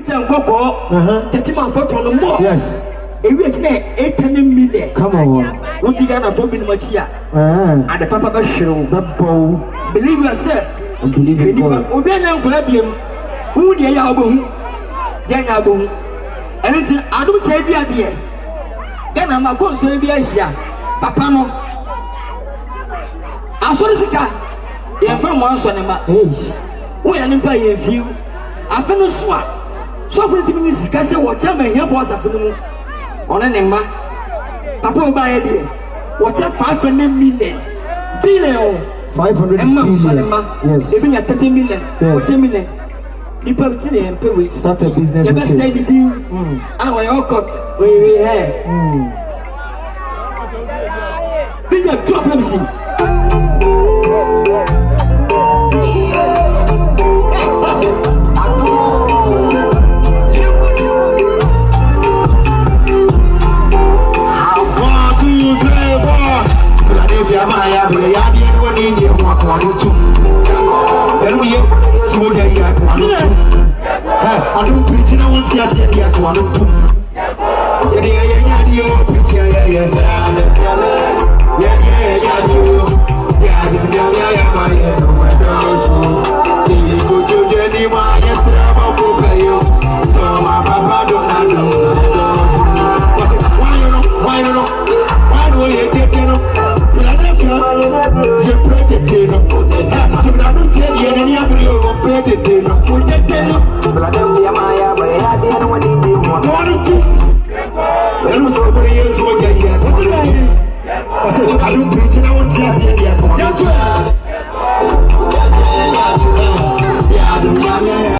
and Coco, the Tima photo no more. Yes. A rich name, 8 million. Come on. What did I for being Machia? And the Papa Show, Babo. Believe yourself. And believe in God. Obena Grabium, who the album, Jan album. And until I don't tell you idea. Then I'm a good to be Asia. Papa no. I saw the car. You're from one son of my age. We are in play a few. I fell no swap. So for the ministry, I said, what time I have was a film on an Emma. Papa by a dear. What's a 500 million? Billion. 500 million. Yes. Even at 30 million. Yes. 40 million. People and pay with. Start a business. The best lady do. And I all cut. We have. Big problems. I don't preach and I won't see us yet. I want to. Philadelphia,